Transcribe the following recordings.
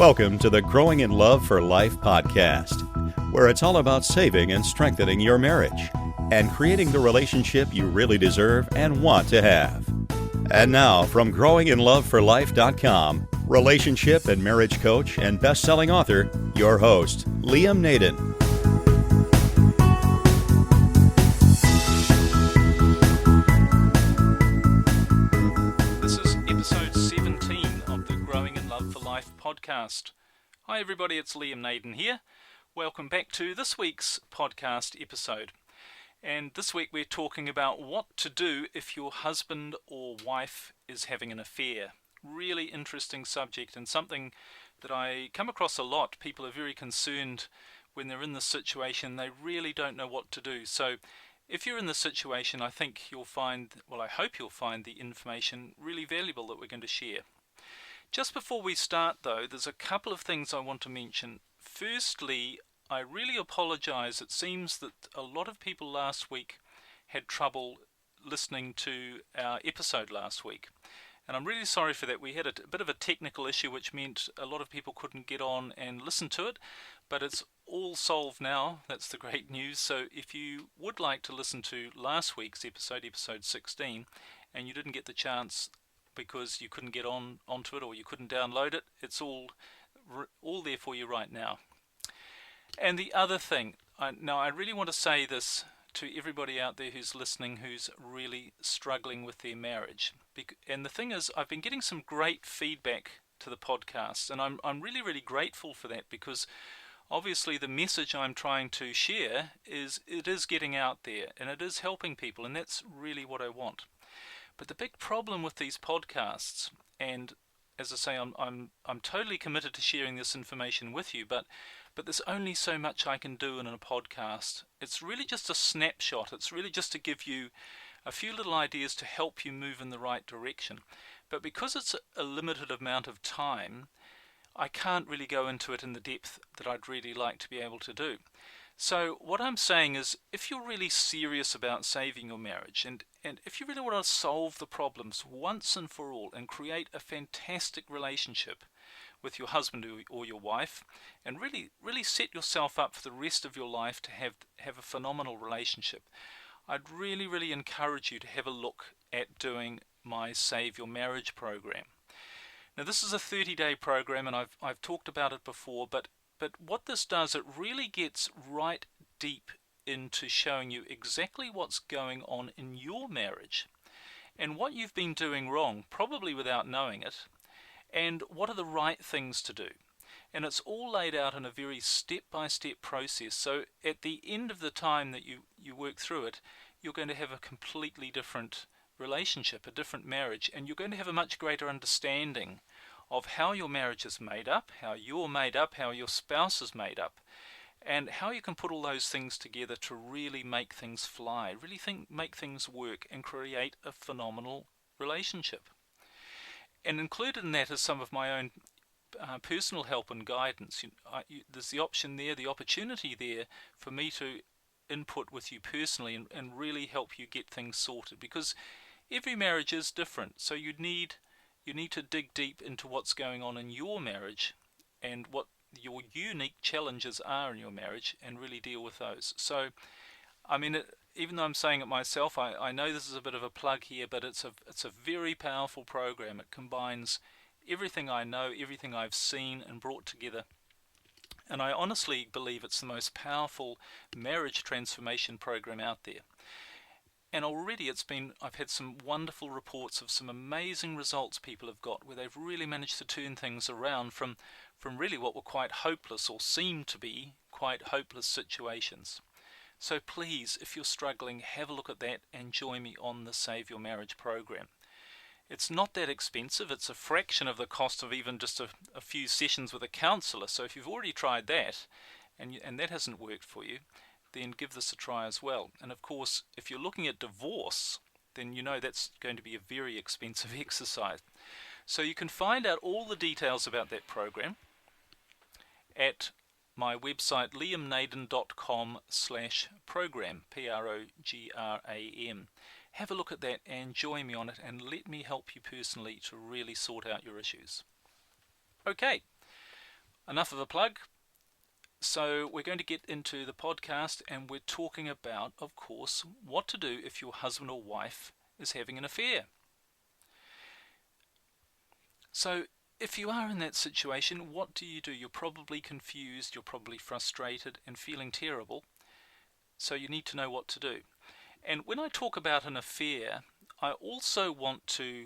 Welcome to the Growing in Love for Life podcast, where it's all about saving and strengthening your marriage and creating the relationship you really deserve and want to have. And now, from growinginloveforlife.com, relationship and marriage coach and best-selling author, your host, Liam Naden. This is episode 17 of the Growing in Love for Life podcast. Hi everybody, it's Liam Naden here. Welcome back to this week's podcast episode. And this week we're talking about what to do if your husband or wife is having an affair. Really interesting subject and something that I come across a lot. People are very concerned when they're in this situation. They really don't know what to do. So if you're in this situation, I think you'll find, I hope you'll find the information really valuable that we're going to share. Just before we start though, there's a couple of things I want to mention. Firstly, I really apologize. It seems that a lot of people last week had trouble listening to our episode last week. And I'm really sorry for that. We had a bit of a technical issue, which meant a lot of people couldn't get on and listen to it. But it's all solved now. That's the great news. So if you would like to listen to last week's episode, episode 16, and you didn't get the chance because you couldn't get onto it or you couldn't download it, it's all there for you right now. And the other thing, I really want to say this to everybody out there who's listening who's really struggling with their marriage. And the thing is, I've been getting some great feedback to the podcast, and I'm really, really grateful for that, because obviously the message I'm trying to share is getting out there and it is helping people, and that's really what I want. But the big problem with these podcasts, and as I say, I'm totally committed to sharing this information with you, but there's only so much I can do in a podcast. It's really just a snapshot. It's really just to give you a few little ideas to help you move in the right direction. But because it's a limited amount of time, I can't really go into it in the depth that I'd really like to be able to do. So what I'm saying is, if you're really serious about saving your marriage, and if you really want to solve the problems once and for all and create a fantastic relationship with your husband or your wife, and really set yourself up for the rest of your life to have a phenomenal relationship, I'd really encourage you to have a look at doing my Save Your Marriage program. Now this is a 30-day program, and I've talked about it before, but what this does, it really gets right deep into showing you exactly what's going on in your marriage and what you've been doing wrong, probably without knowing it, and what are the right things to do. And it's all laid out in a very step-by-step process. So at the end of the time that you work through it, you're going to have a completely different relationship, a different marriage, and you're going to have a much greater understanding of how your marriage is made up, how you're made up, how your spouse is made up, and how you can put all those things together to really make things fly, make things work and create a phenomenal relationship. And included in that is some of my own personal help and guidance. There's the option there, the opportunity there for me to input with you personally and really help you get things sorted, because every marriage is different. So you need to dig deep into what's going on in your marriage and what your unique challenges are in your marriage and really deal with those. So, I mean, even though I'm saying it myself, I know this is a bit of a plug here, but it's a very powerful program. It combines everything I know, everything I've seen and brought together. And I honestly believe it's the most powerful marriage transformation program out there. And already I've had some wonderful reports of some amazing results people have got, where they've really managed to turn things around from really what were quite hopeless or seemed to be quite hopeless situations. So please, if you're struggling, have a look at that and join me on the Save Your Marriage program. It's not that expensive. It's a fraction of the cost of even just a few sessions with a counsellor. So if you've already tried that and that hasn't worked for you, then give this a try as well. And of course, if you're looking at divorce, then you know that's going to be a very expensive exercise. So you can find out all the details about that program at my website, liamnaden.com/program, program. Have a look at that and join me on it, and let me help you personally to really sort out your issues. Okay, enough of a plug. So we're going to get into the podcast, and we're talking about, of course, what to do if your husband or wife is having an affair. So if you are in that situation, what do? You're probably confused, you're probably frustrated and feeling terrible. So you need to know what to do. And when I talk about an affair, I also want to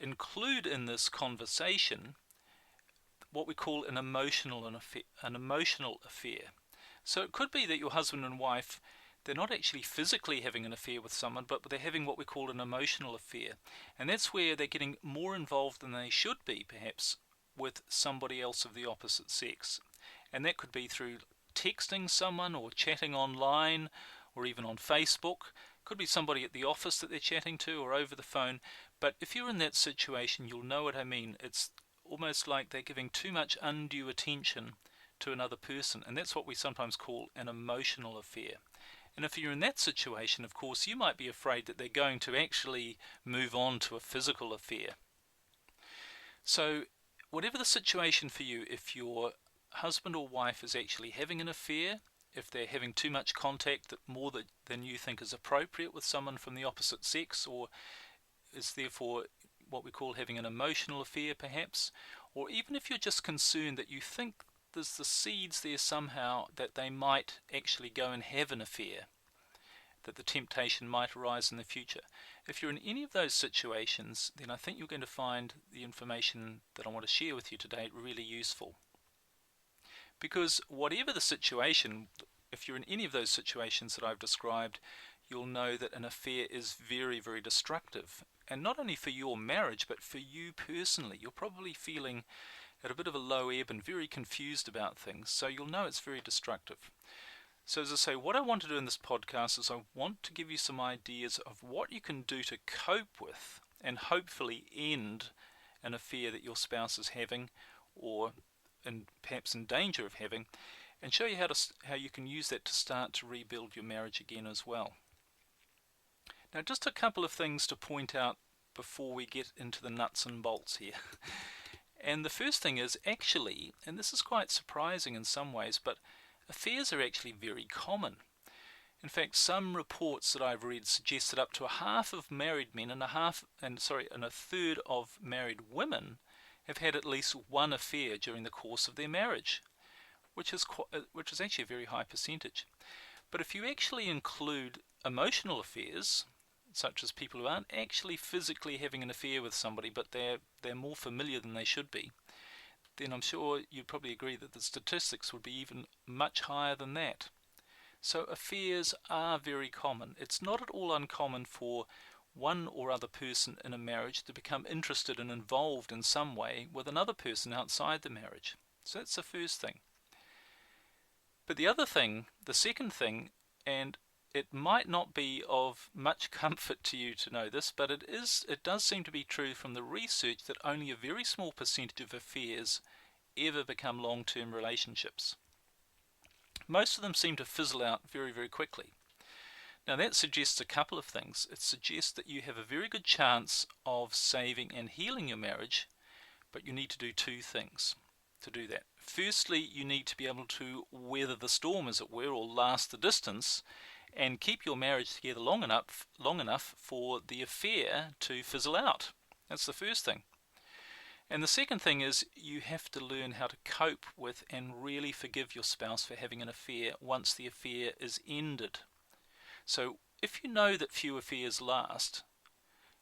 include in this conversation what we call an emotional affair. So it could be that your husband and wife, they're not actually physically having an affair with someone, but they're having what we call an emotional affair. And that's where they're getting more involved than they should be, perhaps, with somebody else of the opposite sex. And that could be through texting someone or chatting online or even on Facebook. Could be somebody at the office that they're chatting to or over the phone. But if you're in that situation, you'll know what I mean. It's almost like they're giving too much undue attention to another person, and that's what we sometimes call an emotional affair. And if you're in that situation, of course, you might be afraid that they're going to actually move on to a physical affair. So whatever the situation for you, if your husband or wife is actually having an affair, if they're having too much contact, that more than you think is appropriate with someone from the opposite sex, or is therefore what we call having an emotional affair perhaps, or even if you're just concerned that you think there's the seeds there somehow that they might actually go and have an affair, that the temptation might arise in the future. If you're in any of those situations, then I think you're going to find the information that I want to share with you today really useful. Because whatever the situation, if you're in any of those situations that I've described, you'll know that an affair is very, very destructive. And not only for your marriage, but for you personally. You're probably feeling at a bit of a low ebb and very confused about things, so you'll know it's very destructive. So as I say, what I want to do in this podcast is I want to give you some ideas of what you can do to cope with and hopefully end an affair that your spouse is having, or perhaps in danger of having, and show you how you can use that to start to rebuild your marriage again as well. Now, just a couple of things to point out before we get into the nuts and bolts here. And the first thing is actually, and this is quite surprising in some ways, but affairs are actually very common. In fact, some reports that I've read suggest that up to a half of married men and a third of married women have had at least one affair during the course of their marriage, which is actually a very high percentage. But if you actually include emotional affairs, such as people who aren't actually physically having an affair with somebody, but they're more familiar than they should be, then I'm sure you'd probably agree that the statistics would be even much higher than that. So affairs are very common. It's not at all uncommon for one or other person in a marriage to become interested and involved in some way with another person outside the marriage. So that's the first thing. But the second thing, and it might not be of much comfort to you to know this, but it does seem to be true from the research that only a very small percentage of affairs ever become long-term relationships. Most of them seem to fizzle out very, very quickly. Now that suggests a couple of things. It suggests that you have a very good chance of saving and healing your marriage, but you need to do two things to do that. Firstly, you need to be able to weather the storm, as it were, or last the distance, and keep your marriage together long enough for the affair to fizzle out. That's the first thing. And the second thing is you have to learn how to cope with and really forgive your spouse for having an affair once the affair is ended. So if you know that few affairs last,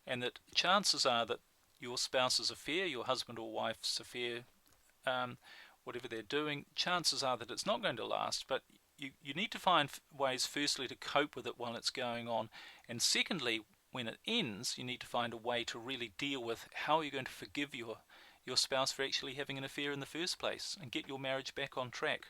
and that chances are that your spouse's affair, your husband or wife's affair, whatever they're doing, chances are that it's not going to last, but you need to find ways, firstly, to cope with it while it's going on, and secondly, when it ends, you need to find a way to really deal with how you're going to forgive your spouse for actually having an affair in the first place and get your marriage back on track.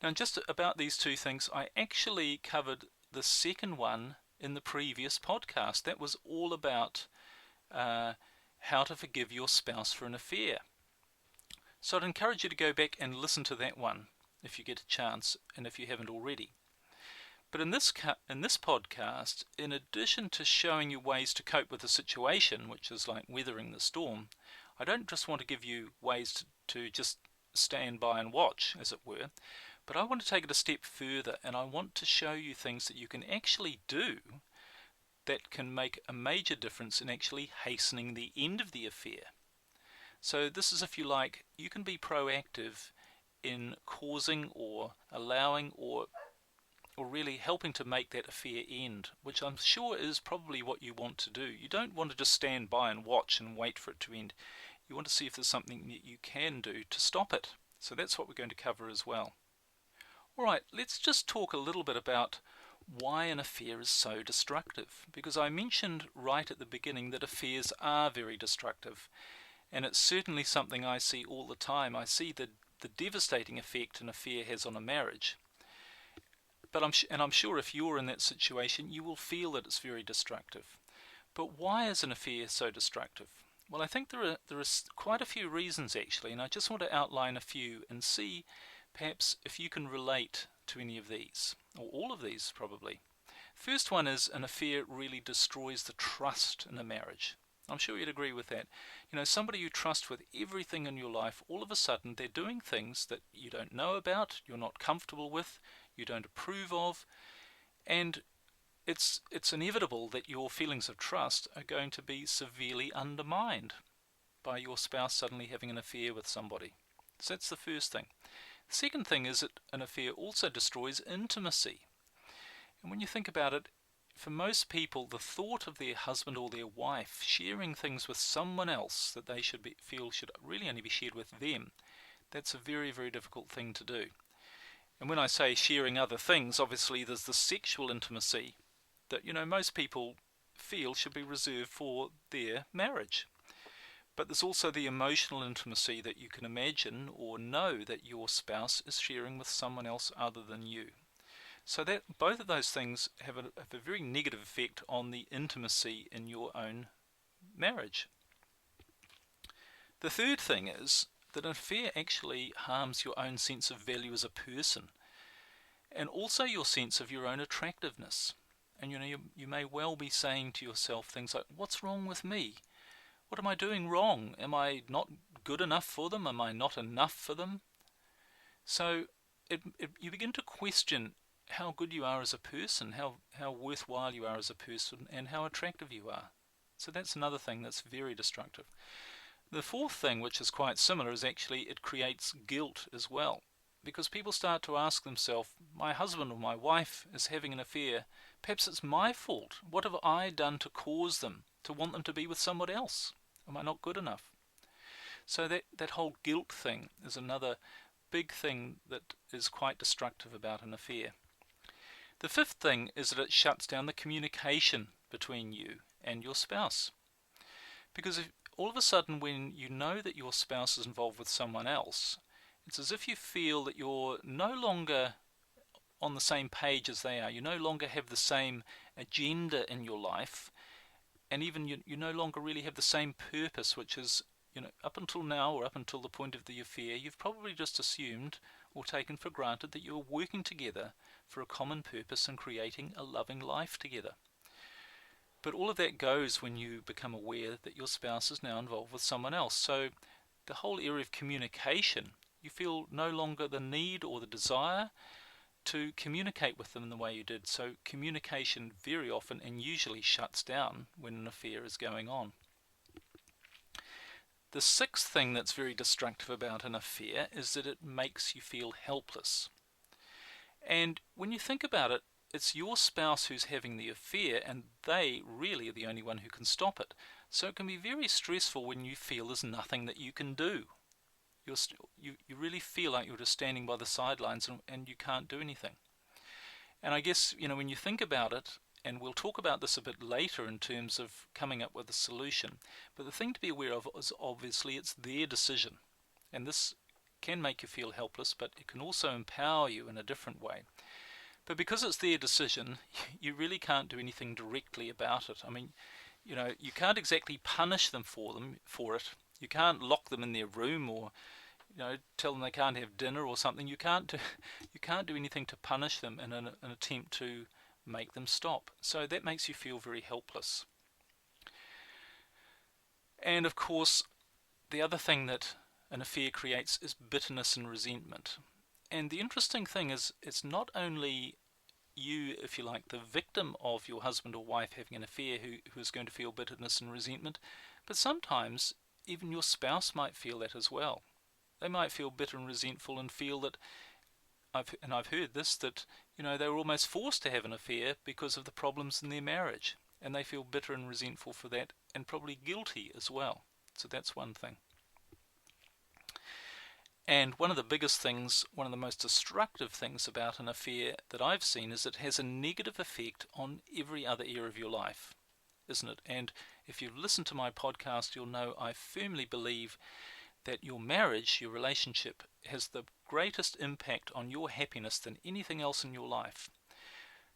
Now, just about these two things, I actually covered the second one in the previous podcast. That was all about how to forgive your spouse for an affair. So I'd encourage you to go back and listen to that one if you get a chance, and if you haven't already. But in this podcast, in addition to showing you ways to cope with the situation, which is like weathering the storm, I don't just want to give you ways to just stand by and watch, as it were. But I want to take it a step further, and I want to show you things that you can actually do that can make a major difference in actually hastening the end of the affair. So this is, if you like, you can be proactive in causing or allowing or really helping to make that affair end, which I'm sure is probably what you want to do. You don't want to just stand by and watch and wait for it to end. You want to see if there's something that you can do to stop it. So that's what we're going to cover as well. Alright, let's just talk a little bit about why an affair is so destructive, because I mentioned right at the beginning that affairs are very destructive, and it's certainly something I see all the time. I see the devastating effect an affair has on a marriage. But I'm sure if you're in that situation, you will feel that it's very destructive. But why is an affair so destructive? Well, I think there are quite a few reasons actually, and I just want to outline a few and see perhaps if you can relate to any of these, or all of these probably. First one is an affair really destroys the trust in a marriage. I'm sure you'd agree with that. You know, somebody you trust with everything in your life, all of a sudden they're doing things that you don't know about, you're not comfortable with, you don't approve of, and it's inevitable that your feelings of trust are going to be severely undermined by your spouse suddenly having an affair with somebody. So that's the first thing. The second thing is that an affair also destroys intimacy. And when you think about it, for most people, the thought of their husband or their wife sharing things with someone else that they feel should really only be shared with them, that's a very, very difficult thing to do. And when I say sharing other things, obviously there's the sexual intimacy that, you know, most people feel should be reserved for their marriage. But there's also the emotional intimacy that you can imagine or know that your spouse is sharing with someone else other than you. So that both of those things have a very negative effect on the intimacy in your own marriage. The third thing is that an affair actually harms your own sense of value as a person, and also your sense of your own attractiveness. And you know, you may well be saying to yourself things like, what's wrong with me? What am I doing wrong? Am I not good enough for them? Am I not enough for them? So you begin to question how good you are as a person, how worthwhile you are as a person, and how attractive you are. So that's another thing that's very destructive. The fourth thing, which is quite similar, is actually it creates guilt as well. Because people start to ask themselves, my husband or my wife is having an affair, perhaps it's my fault. What have I done to cause them to want them to be with someone else? Am I not good enough? So that whole guilt thing is another big thing that is quite destructive about an affair. The fifth thing is that it shuts down the communication between you and your spouse. Because if all of a sudden when you know that your spouse is involved with someone else, it's as if you feel that you're no longer on the same page as they are. You no longer have the same agenda in your life, and even you no longer really have the same purpose, which is, you know, up until now or up until the point of the affair, you've probably just assumed or taken for granted that you're working together for a common purpose and creating a loving life together. But all of that goes when you become aware that your spouse is now involved with someone else. So the whole area of communication, you feel no longer the need or the desire to communicate with them in the way you did. So communication very often and usually shuts down when an affair is going on. The sixth thing that's very destructive about an affair is that it makes you feel helpless. And when you think about it, it's your spouse who's having the affair, and they really are the only one who can stop it. So it can be very stressful when you feel there's nothing that you can do. You really feel like you're just standing by the sidelines and you can't do anything. And I guess, you know, when you think about it, and we'll talk about this a bit later in terms of coming up with a solution, but the thing to be aware of is obviously it's their decision. And this can make you feel helpless, but it can also empower you in a different way. But because it's their decision, you really can't do anything directly about it. I mean, you know, you can't exactly punish them for it. You can't lock them in their room or, you know, tell them they can't have dinner or something. You can't do anything to punish them in an attempt to make them stop. So that makes you feel very helpless. And of course, the other thing that an affair creates is bitterness and resentment. And the interesting thing is, it's not only you, if you like, the victim of your husband or wife having an affair who is going to feel bitterness and resentment, but sometimes even your spouse might feel that as well. They might feel bitter and resentful and feel that, I've heard this, that they were almost forced to have an affair because of the problems in their marriage, and they feel bitter and resentful for that, and probably guilty as well. So that's one thing. And one of the biggest things, one of the most destructive things about an affair that I've seen is it has a negative effect on every other area of your life, isn't it? And if you've listened to my podcast, you'll know I firmly believe that your marriage, your relationship, has the greatest impact on your happiness than anything else in your life.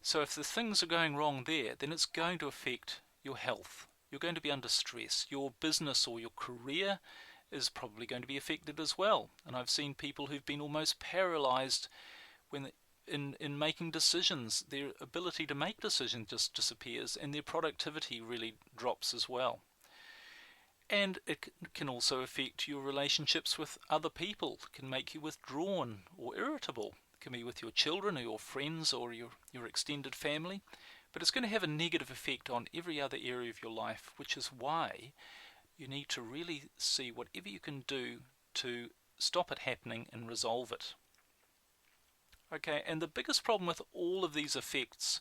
So if the things are going wrong there, then it's going to affect your health. You're going to be under stress. Your business or your career is probably going to be affected as well. And I've seen people who've been almost paralyzed when in making decisions. Their ability to make decisions just disappears, and their productivity really drops as well. And it can also affect your relationships with other people. It can make you withdrawn or irritable. It can be with your children or your friends or your extended family. But it's going to have a negative effect on every other area of your life, which is why you need to really see whatever you can do to stop it happening and resolve it. Okay, and the biggest problem with all of these effects,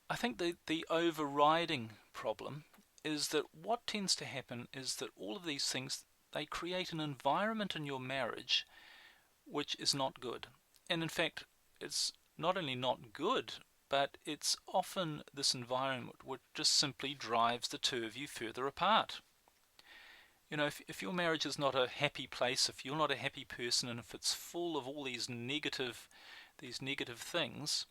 I think the overriding problem is that what tends to happen is that all of these things, they create an environment in your marriage which is not good. And in fact, it's not only not good, but it's often this environment which just simply drives the two of you further apart. If your marriage is not a happy place, if you're not a happy person, and if it's full of all these negative things,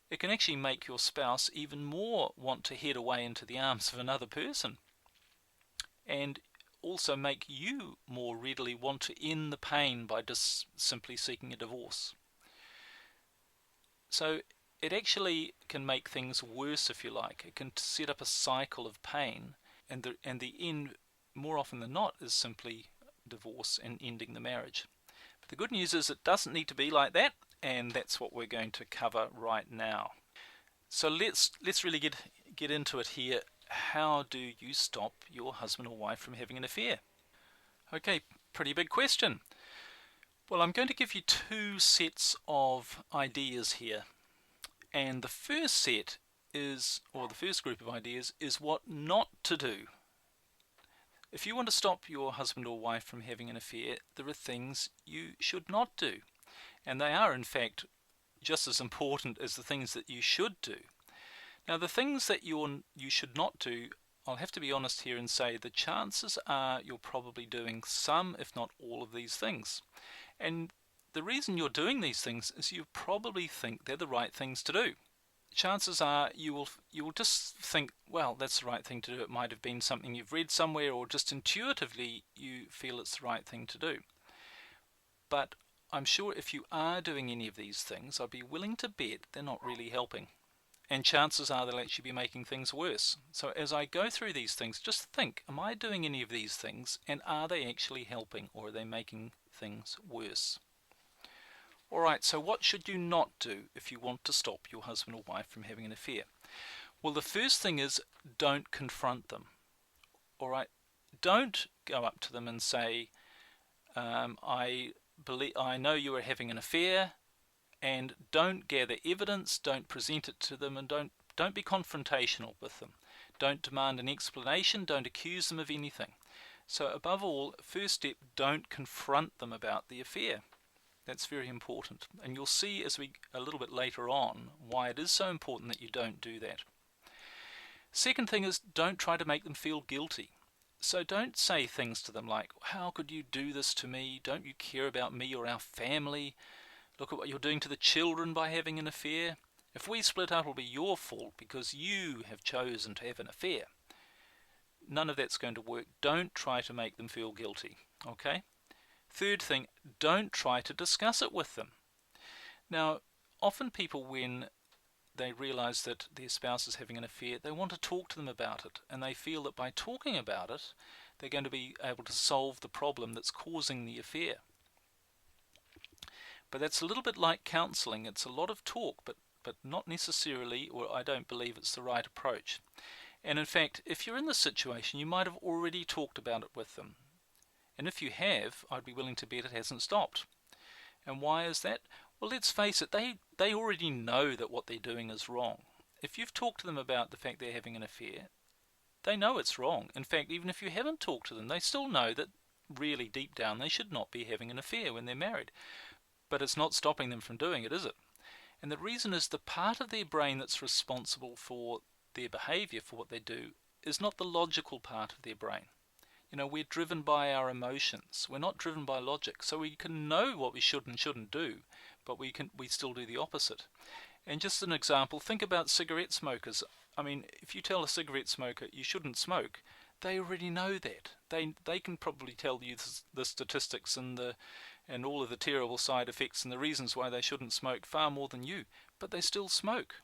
it can actually make your spouse even more want to head away into the arms of another person, and also make you more readily want to end the pain by just simply seeking a divorce. So it actually can make things worse, if you like. It can set up a cycle of pain, and the end, more often than not, is simply divorce and ending the marriage. But the good news is it doesn't need to be like that, and that's what we're going to cover right now. So let's really get into it here. How do you stop your husband or wife from having an affair? Okay, pretty big question. Well, I'm going to give you two sets of ideas here. And the first set is, or the first group of ideas, is what not to do. If you want to stop your husband or wife from having an affair, there are things you should not do. And they are, in fact, just as important as the things that you should do. Now, the things that you should not do, I'll have to be honest here and say the chances are you're probably doing some, if not all, of these things. And the reason you're doing these things is you probably think they're the right things to do. Chances are you will just think, well, that's the right thing to do. It might have been something you've read somewhere, or just intuitively you feel it's the right thing to do. But I'm sure if you are doing any of these things, I'd be willing to bet they're not really helping. And chances are they'll actually be making things worse. So as I go through these things, just think, am I doing any of these things, and are they actually helping, or are they making things worse? Alright, so what should you not do if you want to stop your husband or wife from having an affair? Well, the first thing is, don't confront them. Alright, don't go up to them and say, I know you are having an affair, and don't gather evidence, don't present it to them, and don't be confrontational with them. Don't demand an explanation, don't accuse them of anything. So above all, first step, don't confront them about the affair. That's very important. And you'll see a little bit later on why it is so important that you don't do that. Second thing is, don't try to make them feel guilty. So don't say things to them like, how could you do this to me? Don't you care about me or our family? Look at what you're doing to the children by having an affair. If we split up, it'll be your fault because you have chosen to have an affair. None of that's going to work. Don't try to make them feel guilty. Okay? Third thing, don't try to discuss it with them. Now, often people, when they realize that their spouse is having an affair, they want to talk to them about it, and they feel that by talking about it, they're going to be able to solve the problem that's causing the affair. But that's a little bit like counselling. It's a lot of talk, but not necessarily, or I don't believe it's the right approach. And in fact, if you're in this situation, you might have already talked about it with them. And if you have, I'd be willing to bet it hasn't stopped. And why is that? Well, let's face it, they already know that what they're doing is wrong. If you've talked to them about the fact they're having an affair, they know it's wrong. In fact, even if you haven't talked to them, they still know that really deep down they should not be having an affair when they're married. But it's not stopping them from doing it, is it? And the reason is the part of their brain that's responsible for their behaviour, for what they do, is not the logical part of their brain. You know, we're driven by our emotions. We're not driven by logic. So we can know what we should and shouldn't do, but we still do the opposite. And just an example, think about cigarette smokers. I mean, if you tell a cigarette smoker you shouldn't smoke, they already know that. They can probably tell you the statistics and all of the terrible side effects and the reasons why they shouldn't smoke far more than you, but they still smoke.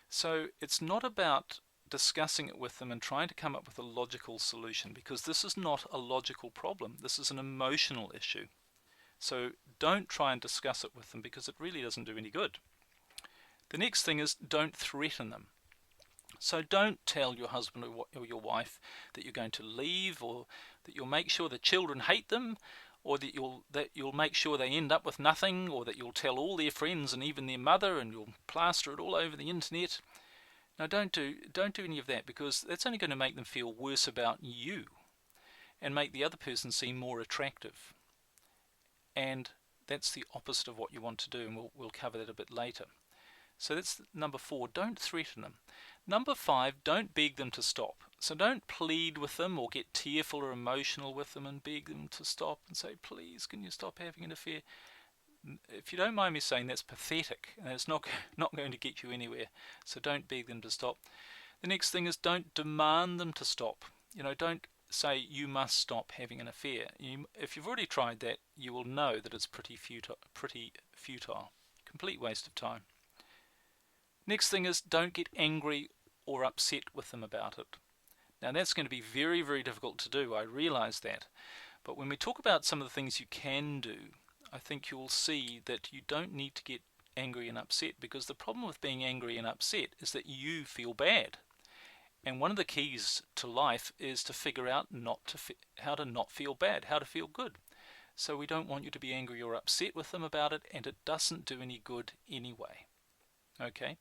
So it's not about discussing it with them and trying to come up with a logical solution, because this is not a logical problem. This is an emotional issue. So don't try and discuss it with them, because it really doesn't do any good. The next thing is, don't threaten them. So don't tell your husband or your wife that you're going to leave, or that you'll make sure the children hate them, or that you'll make sure they end up with nothing, or that you'll tell all their friends and even their mother, and you'll plaster it all over the internet. No, don't do any of that, because that's only going to make them feel worse about you and make the other person seem more attractive. And that's the opposite of what you want to do, and we'll cover that a bit later. So that's number 4, don't threaten them. Number 5, don't beg them to stop. So don't plead with them or get tearful or emotional with them and beg them to stop and say, please, can you stop having an affair? If you don't mind me saying, that's pathetic, and it's not going to get you anywhere. So don't beg them to stop. The next thing is, don't demand them to stop. You know, don't say you must stop having an affair. If you've already tried that, you will know that it's pretty futile, complete waste of time. Next thing is, don't get angry or upset with them about it. Now that's going to be very, very difficult to do, I realise that. But when we talk about some of the things you can do, I think you'll see that you don't need to get angry and upset, because the problem with being angry and upset is that you feel bad. And one of the keys to life is to figure out how to not feel bad, how to feel good. So we don't want you to be angry or upset with them about it, and it doesn't do any good anyway. Okay?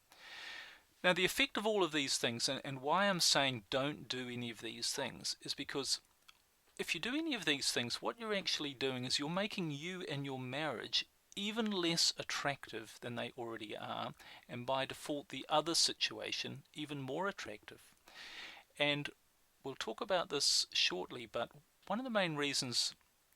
Now the effect of all of these things, and why I'm saying don't do any of these things, is because if you do any of these things, what you're actually doing is you're making you and your marriage even less attractive than they already are, and by default the other situation even more attractive. And we'll talk about this shortly, but one of the main reasons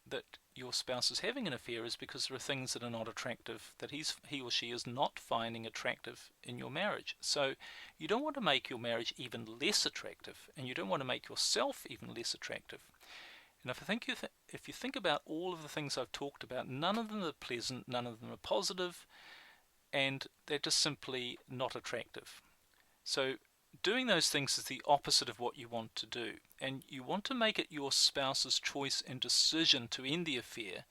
that your spouse is having an affair is because there are things that are not attractive, that he or she is not finding attractive in your marriage. So you don't want to make your marriage even less attractive, and you don't want to make yourself even less attractive. And if you think about all of the things I've talked about, none of them are pleasant, none of them are positive, and they're just simply not attractive. So doing those things is the opposite of what you want to do, and you want to make it your spouse's choice and decision to end the affair.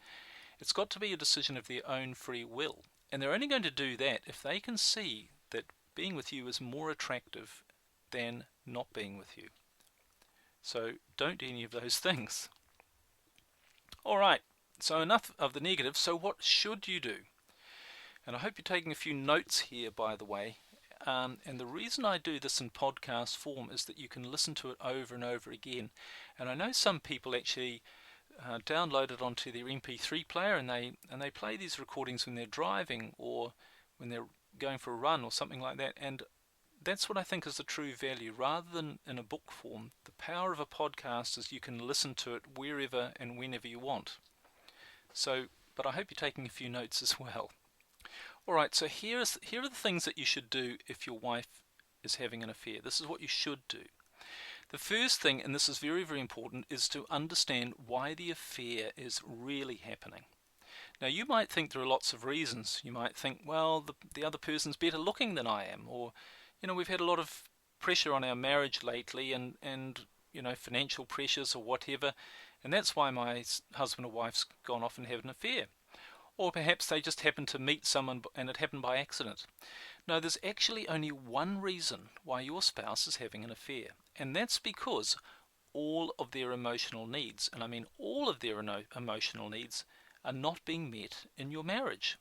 It's got to be a decision of their own free will, and they're only going to do that if they can see that being with you is more attractive than not being with you. So don't do any of those things. Alright, so enough of the negatives. So what should you do? And I hope you're taking a few notes here, by the way. And the reason I do this in podcast form is that you can listen to it over and over again. And I know some people actually download it onto their MP3 player, and they play these recordings when they're driving or when they're going for a run or something like that. And that's what I think is the true value. Rather than in a book form, the power of a podcast is you can listen to it wherever and whenever you want. So, but I hope you're taking a few notes as well. Alright, so here are the things that you should do if your wife is having an affair. This is what you should do. The first thing, and this is very, very important, is to understand why the affair is really happening. Now you might think there are lots of reasons. You might think, well, the other person's better looking than I am, or we've had a lot of pressure on our marriage lately, and financial pressures or whatever, and that's why my husband or wife's gone off and had an affair. Or perhaps they just happened to meet someone and it happened by accident. No, there's actually only one reason why your spouse is having an affair, and that's because all of their emotional needs, and I mean all of their emotional needs, are not being met in your marriage.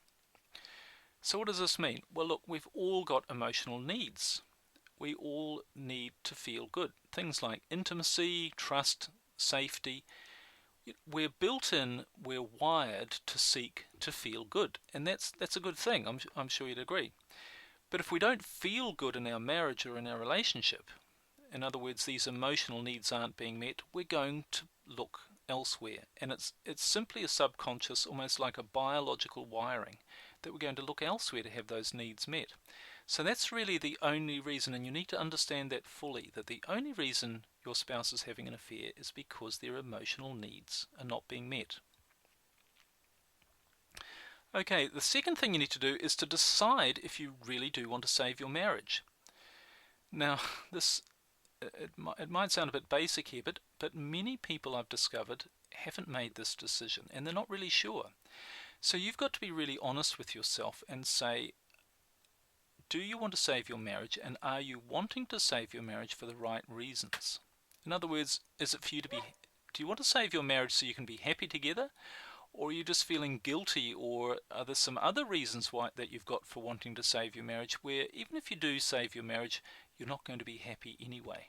So what does this mean? Well, look, we've all got emotional needs. We all need to feel good. Things like intimacy, trust, safety. We're built in, we're wired to seek to feel good, and that's a good thing. I'm sure you'd agree. But if we don't feel good in our marriage or in our relationship, in other words, these emotional needs aren't being met, we're going to look elsewhere. And it's simply a subconscious, almost like a biological wiring, that we're going to look elsewhere to have those needs met. So that's really the only reason, and you need to understand that fully, that the only reason your spouse is having an affair is because their emotional needs are not being met. Okay, the second thing you need to do is to decide if you really do want to save your marriage. Now, it might sound a bit basic here, but many people I've discovered haven't made this decision, and they're not really sure. So you've got to be really honest with yourself and say, do you want to save your marriage, and are you wanting to save your marriage for the right reasons? In other words, is it for you to do you want to save your marriage so you can be happy together? Or are you just feeling guilty, or are there some other reasons that you've got for wanting to save your marriage, where even if you do save your marriage, you're not going to be happy anyway?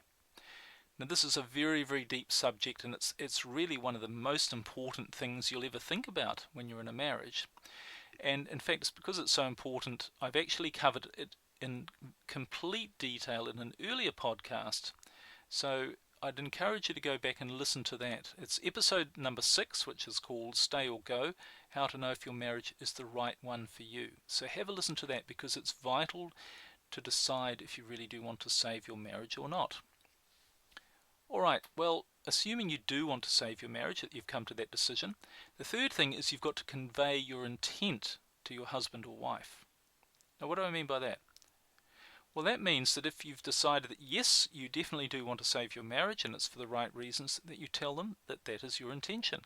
Now this is a very, very deep subject, and it's really one of the most important things you'll ever think about when you're in a marriage. And in fact, it's because it's so important, I've actually covered it in complete detail in an earlier podcast. So I'd encourage you to go back and listen to that. It's episode number 6, which is called Stay or Go, How to Know If Your Marriage is the Right One for You. So have a listen to that, because it's vital to decide if you really do want to save your marriage or not. Alright, well, assuming you do want to save your marriage, that you've come to that decision, the third thing is you've got to convey your intent to your husband or wife. Now what do I mean by that? Well, that means that if you've decided that yes, you definitely do want to save your marriage and it's for the right reasons, that you tell them that that is your intention.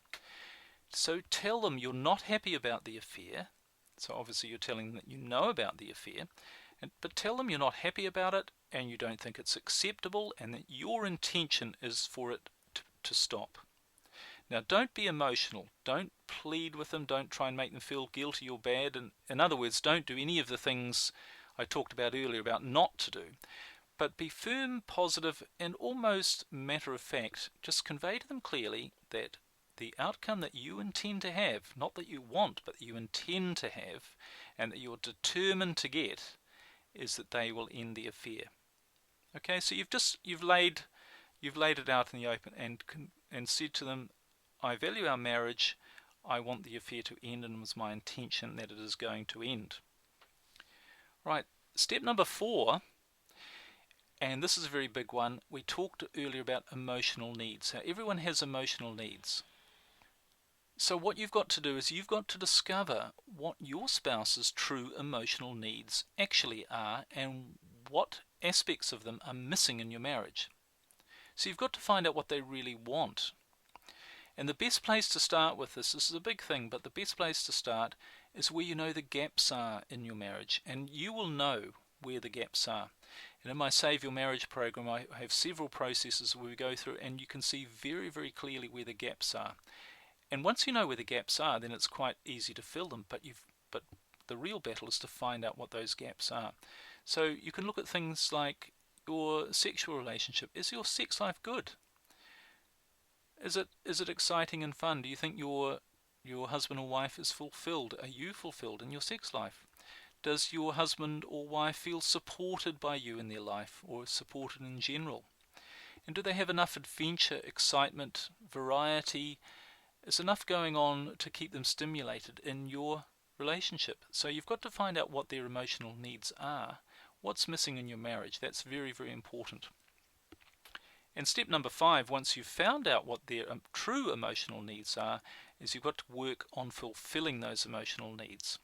So tell them you're not happy about the affair. So obviously you're telling them that you know about the affair, but tell them you're not happy about it and you don't think it's acceptable, and that your intention is for it to stop. Now don't be emotional. Don't plead with them. Don't try and make them feel guilty or bad. And in other words, don't do any of the things I talked about earlier about not to do, but be firm, positive, and almost matter of fact. Just convey to them clearly that the outcome that you intend to have, not that you want, but that you intend to have, and that you're determined to get, is that they will end the affair. Okay, so you've laid it out in the open and said to them, I value our marriage, I want the affair to end, and it was my intention that it is going to end. Right, step number 4, and this is a very big one. We talked earlier about emotional needs. How everyone has emotional needs. So what you've got to do is you've got to discover what your spouse's true emotional needs actually are, and what aspects of them are missing in your marriage. So you've got to find out what they really want. And the best place to start with this is a big thing, but the best place to start is where you know the gaps are in your marriage, and you will know where the gaps are. And in my Save Your Marriage program, I have several processes where we go through, and you can see very, very clearly where the gaps are. And once you know where the gaps are, then it's quite easy to fill them, but the real battle is to find out what those gaps are. So you can look at things like your sexual relationship. Is your sex life good? Is it exciting and fun? Do you think your husband or wife is fulfilled? Are you fulfilled in your sex life? Does your husband or wife feel supported by you in their life, or supported in general? And do they have enough adventure, excitement, variety? Is enough going on to keep them stimulated in your relationship? So you've got to find out what their emotional needs are. What's missing in your marriage? That's very, very important. And step number 5, once you've found out what their true emotional needs are, is you've got to work on fulfilling those emotional needs.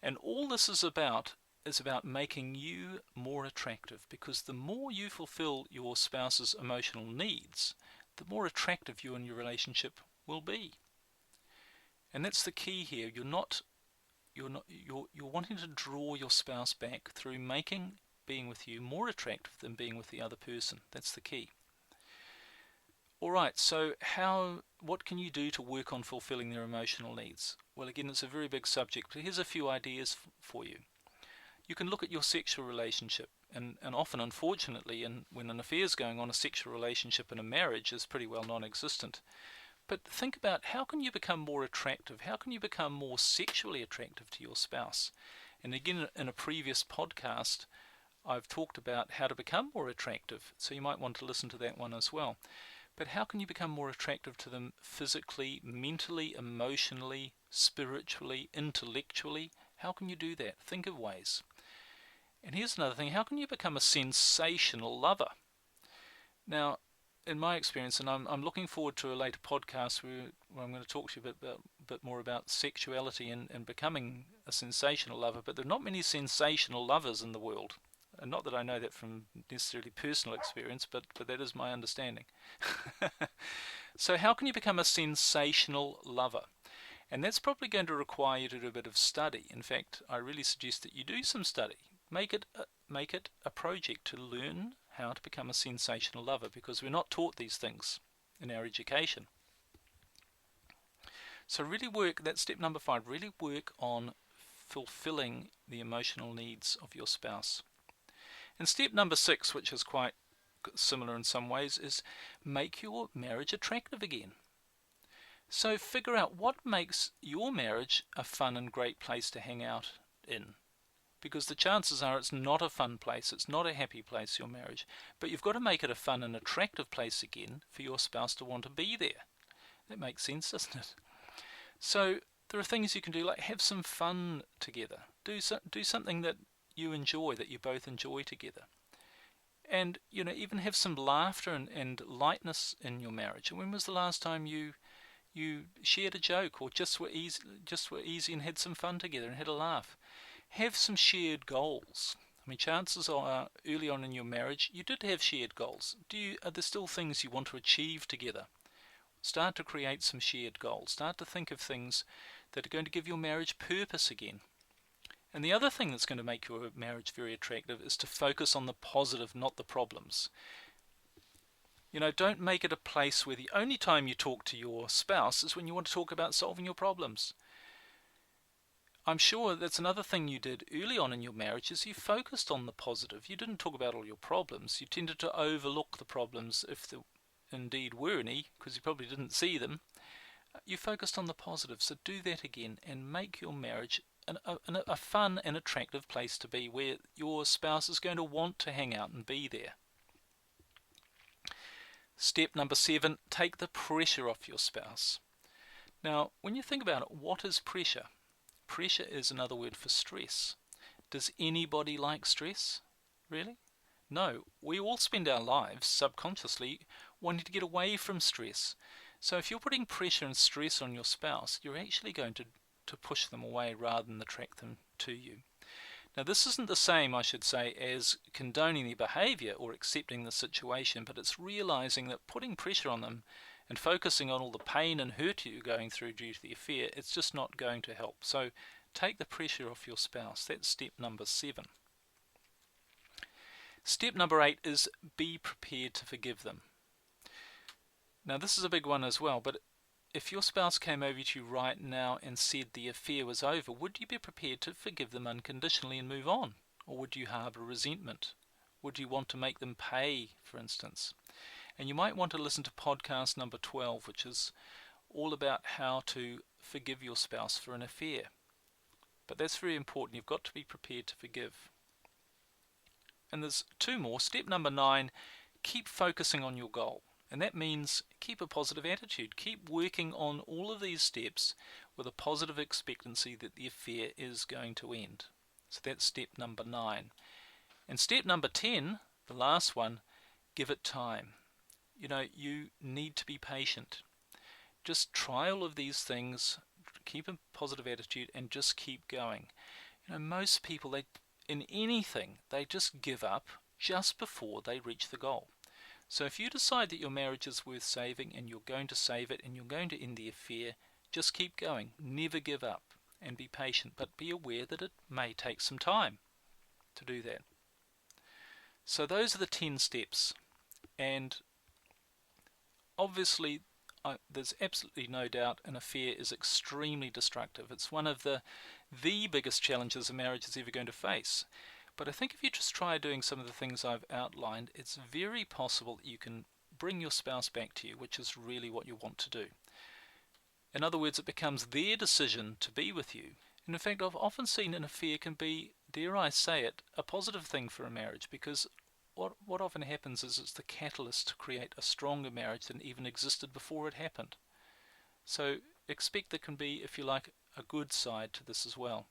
And all this is about is about making you more attractive, because the more you fulfill your spouse's emotional needs, the more attractive you and your relationship will be. And that's the key here. You're wanting to draw your spouse back through making being with you more attractive than being with the other person. That's the key. Alright, so what can you do to work on fulfilling their emotional needs? Well, again, it's a very big subject, but here's a few ideas for you. You can look at your sexual relationship, and often, unfortunately, when an affair is going on, a sexual relationship in a marriage is pretty well non-existent. But think about, how can you become more attractive? How can you become more sexually attractive to your spouse? And again, in a previous podcast, I've talked about how to become more attractive, so you might want to listen to that one as well. But how can you become more attractive to them physically, mentally, emotionally, spiritually, intellectually? How can you do that? Think of ways. And here's another thing, how can you become a sensational lover? Now, in my experience, and I'm looking forward to a later podcast where I'm going to talk to you a bit more about sexuality and becoming a sensational lover, but there are not many sensational lovers in the world. And not that I know that from necessarily personal experience, but that is my understanding. So how can you become a sensational lover? And that's probably going to require you to do a bit of study. In fact, I really suggest that you do some study. Make it a project to learn how to become a sensational lover, because we're not taught these things in our education. So really that's step number 5, really work on fulfilling the emotional needs of your spouse. And step number 6, which is quite similar in some ways, is make your marriage attractive again. So figure out what makes your marriage a fun and great place to hang out in. Because the chances are it's not a fun place, it's not a happy place, your marriage. But you've got to make it a fun and attractive place again for your spouse to want to be there. That makes sense, doesn't it? So there are things you can do, like have some fun together. Do something that you enjoy, that you both enjoy together. And, even have some laughter and lightness in your marriage. And when was the last time you shared a joke, or just were easy and had some fun together and had a laugh? Have some shared goals. I mean, chances are early on in your marriage you did have shared goals. Are there still things you want to achieve together? Start to create some shared goals. Start to think of things that are going to give your marriage purpose again. And the other thing that's going to make your marriage very attractive is to focus on the positive, not the problems. Don't make it a place where the only time you talk to your spouse is when you want to talk about solving your problems. I'm sure that's another thing you did early on in your marriage, is you focused on the positive. You didn't talk about all your problems. You tended to overlook the problems, if there indeed were any, because you probably didn't see them. You focused on the positive. So do that again and make your marriage a fun and attractive place to be, where your spouse is going to want to hang out and be there. Step number 7, take the pressure off your spouse. Now, when you think about it, what is pressure? Pressure is another word for stress. Does anybody like stress? Really? No. We all spend our lives subconsciously wanting to get away from stress. So if you're putting pressure and stress on your spouse, you're actually going to push them away rather than attract them to you. Now, this isn't the same, I should say, as condoning the behavior or accepting the situation, but it's realizing that putting pressure on them and focusing on all the pain and hurt you're going through due to the affair, it's just not going to help. So take the pressure off your spouse. That's step number 7. Step number 8 is be prepared to forgive them. Now, this is a big one as well, but if your spouse came over to you right now and said the affair was over, would you be prepared to forgive them unconditionally and move on? Or would you harbour resentment? Would you want to make them pay, for instance? And you might want to listen to podcast number 12, which is all about how to forgive your spouse for an affair. But that's very important. You've got to be prepared to forgive. And there's 2 more. Step number 9, keep focusing on your goal. And that means keep a positive attitude. Keep working on all of these steps with a positive expectancy that the affair is going to end. So that's step number 9. And step number 10, the last one, give it time. You need to be patient. Just try all of these things, keep a positive attitude, and just keep going. Most people, in anything, they just give up just before they reach the goal. So if you decide that your marriage is worth saving and you're going to save it and you're going to end the affair, just keep going. Never give up and be patient, but be aware that it may take some time to do that. So those are the 10 steps, and obviously there's absolutely no doubt an affair is extremely destructive. It's one of the biggest challenges a marriage is ever going to face. But I think if you just try doing some of the things I've outlined, it's very possible that you can bring your spouse back to you, which is really what you want to do. In other words, it becomes their decision to be with you. And in fact, I've often seen an affair can be, dare I say it, a positive thing for a marriage, because what often happens is it's the catalyst to create a stronger marriage than even existed before it happened. So expect there can be, if you like, a good side to this as well.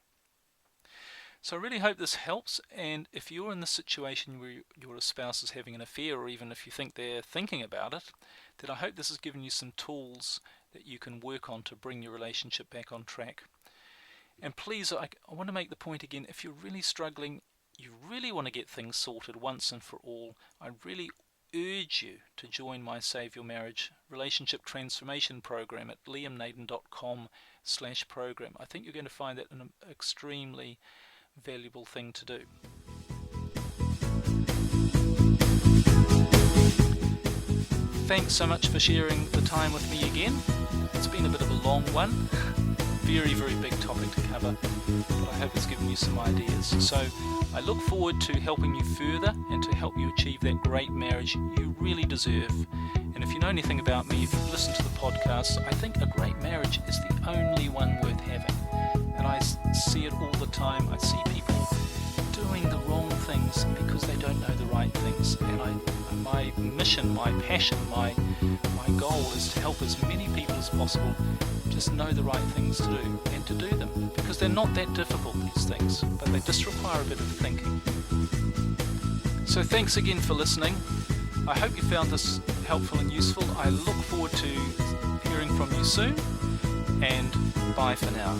So I really hope this helps, and if you're in the situation where your spouse is having an affair, or even if you think they're thinking about it, then I hope this has given you some tools that you can work on to bring your relationship back on track. And please, I want to make the point again, if you're really struggling, you really want to get things sorted once and for all, I really urge you to join my Save Your Marriage Relationship Transformation Program at liamnaden.com/program. I think you're going to find that an extremely valuable thing to do. Thanks so much for sharing the time with me again. It's been a bit of a long one, very, very big topic to cover, but I hope it's given you some ideas. So I look forward to helping you further and to help you achieve that great marriage you really deserve. And if you know anything about me, if you've listened to the podcast, I think a great marriage is the only one worth having. And I see it all the time. I see people doing the wrong things because they don't know the right things. And my mission, my passion, my goal is to help as many people as possible just know the right things to do and to do them. Because they're not that difficult, these things, but they just require a bit of thinking. So thanks again for listening. I hope you found this helpful and useful. I look forward to hearing from you soon, and bye for now.